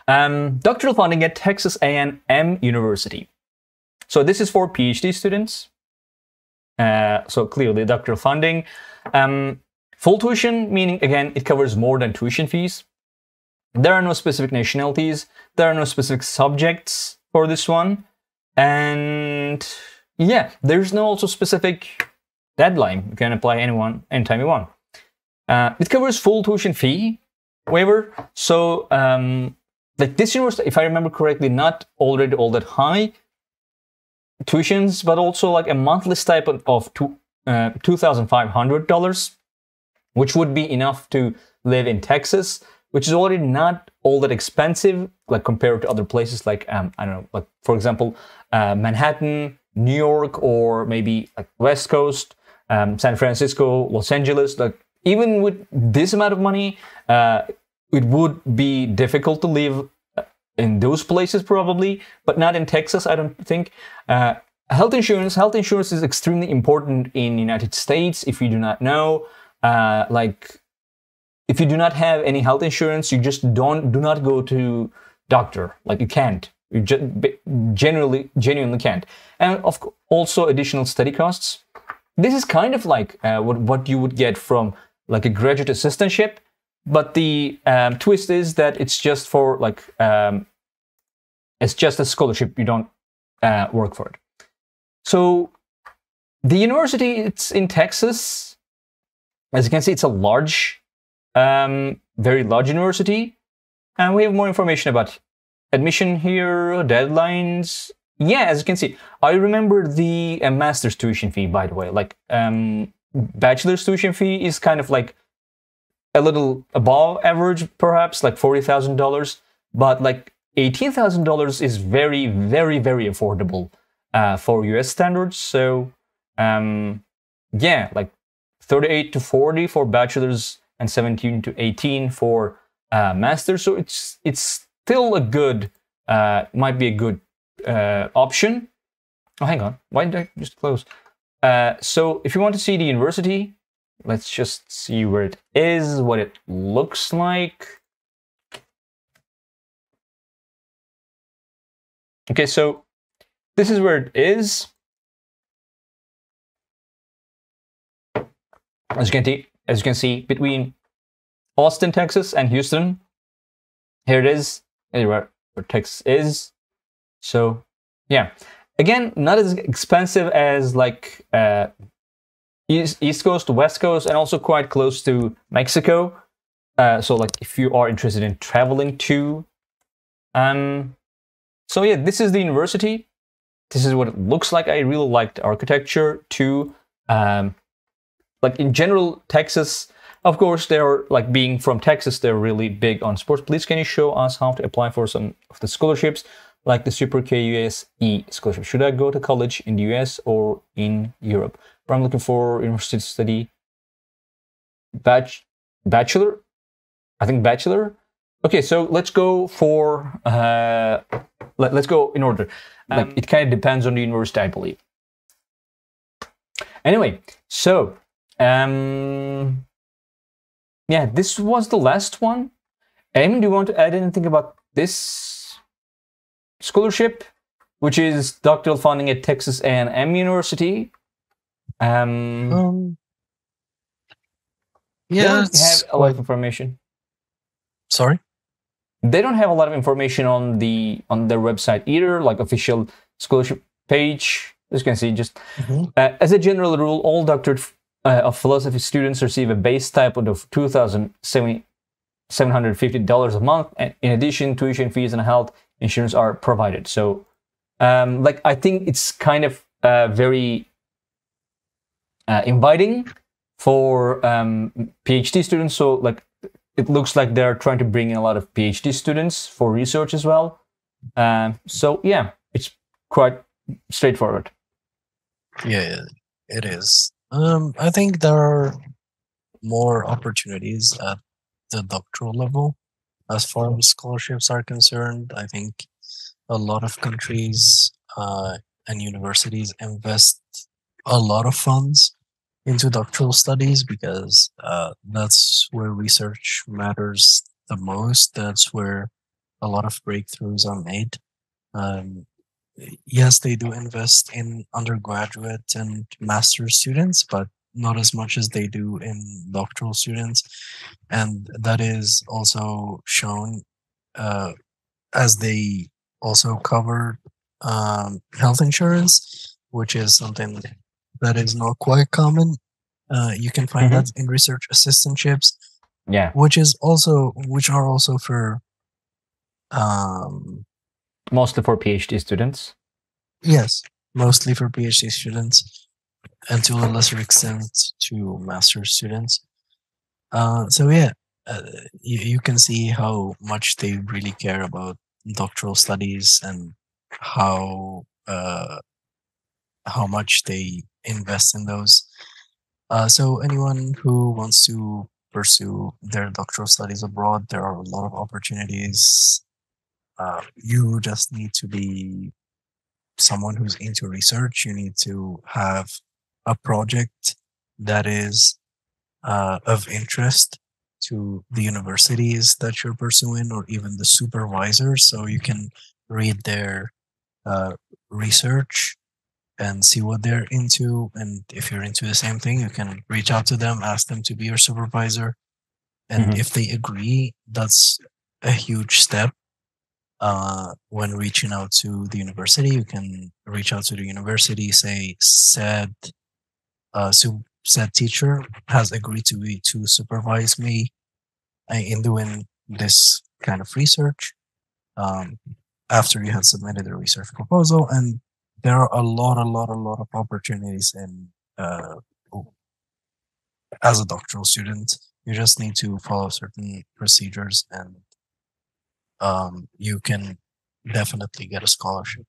Doctoral funding at Texas A&M University. So this is for PhD students. So clearly doctoral funding. Full tuition, meaning, again, it covers more than tuition fees. There are no specific nationalities. There are no specific subjects for this one. And yeah, there's no also specific deadline. You can apply anytime you want. It covers full tuition fee waiver. So like this university, if I remember correctly, not already all that high tuitions, but also like a monthly stipend of $2,500, which would be enough to live in Texas, which is already not all that expensive, like compared to other places like, I don't know, like for example, Manhattan, New York, or maybe like West Coast, San Francisco, Los Angeles. Like even with this amount of money, it would be difficult to live in those places probably, but not in Texas, I don't think. Health insurance is extremely important in the United States. If you do not know, like if you do not have any health insurance, you just do not go to doctor. Like you can't. You just genuinely can't. And also additional study costs. This is kind of like what you would get from like a graduate assistantship, but the twist is that it's just for like it's just a scholarship. You don't work for it. So the university, it's in Texas. As you can see, it's a large, very large university. And we have more information about admission here, deadlines. Yeah, as you can see, I remember the master's tuition fee, by the way. Like bachelor's tuition fee is kind of like a little above average, perhaps, like $40,000. But like $18,000 is very, very, very affordable for US standards. So yeah, like 38 to 40 for bachelor's and 17 to 18 for master's. So it's still a good, might be a good option. Oh, hang on. Why did I just close? So if you want to see the university, let's just see where it is, what it looks like. Okay, so this is where it is. As you can see, between Austin, Texas, and Houston, here it is. Where Texas is. So yeah, again, not as expensive as like East Coast to West Coast, and also quite close to Mexico. So like if you are interested in traveling to, so yeah, this is the university. This is what it looks like. I really liked the architecture too. Like in general, Texas, of course, they're like being from Texas, they're really big on sports. Please, can you show us how to apply for some of the scholarships, like the Super KUSE scholarship? Should I go to college in the US or in Europe? But I'm looking for university to study bachelor. I think bachelor. Okay, so let's go for let's go in order. Like it kind of depends on the university, I believe. Anyway, so yeah, this was the last one. Eamon, do you want to add anything about this scholarship, which is doctoral funding at Texas A&M University? Yeah, they don't have a lot of information. Sorry? They don't have a lot of information on their website either, like official scholarship page. As you can see, just as a general rule, all doctorate of philosophy students receive a base stipend of $2,750 a month, and in addition, tuition fees and health insurance are provided. So, like I think it's kind of very inviting for PhD students. So, like it looks like they're trying to bring in a lot of PhD students for research as well. So yeah, it's quite straightforward. Yeah, it is. I think there are more opportunities at the doctoral level as far as scholarships are concerned. I think a lot of countries and universities invest a lot of funds into doctoral studies because that's where research matters the most. That's where a lot of breakthroughs are made. Um, yes, they do invest in undergraduate and master students, but not as much as they do in doctoral students. And that is also shown uh, as they also cover health insurance, which is something that is not quite common. You can find Hmm. that in research assistantships, Yeah, which are also for um, mostly for PhD students. yes, mostly for PhD students and to a lesser extent to master students. So yeah, uh, you can see how much they really care about doctoral studies and how uh, how much they invest in those. So anyone who wants to pursue their doctoral studies abroad, there are a lot of opportunities. You just need to be someone who's into research. You need to have a project that is of interest to the universities that you're pursuing or even the supervisors. So you can read their uh, research and see what they're into. And if you're into the same thing, you can reach out to them, ask them to be your supervisor. And Hmm. if they agree, that's a huge step. When reaching out to the university, you can reach out to the university, say, said teacher has agreed to supervise me in doing this kind of research um, after you had submitted a research proposal. And there are a lot of opportunities in uh, as a doctoral student. You just need to follow certain procedures, and you can definitely get a scholarship.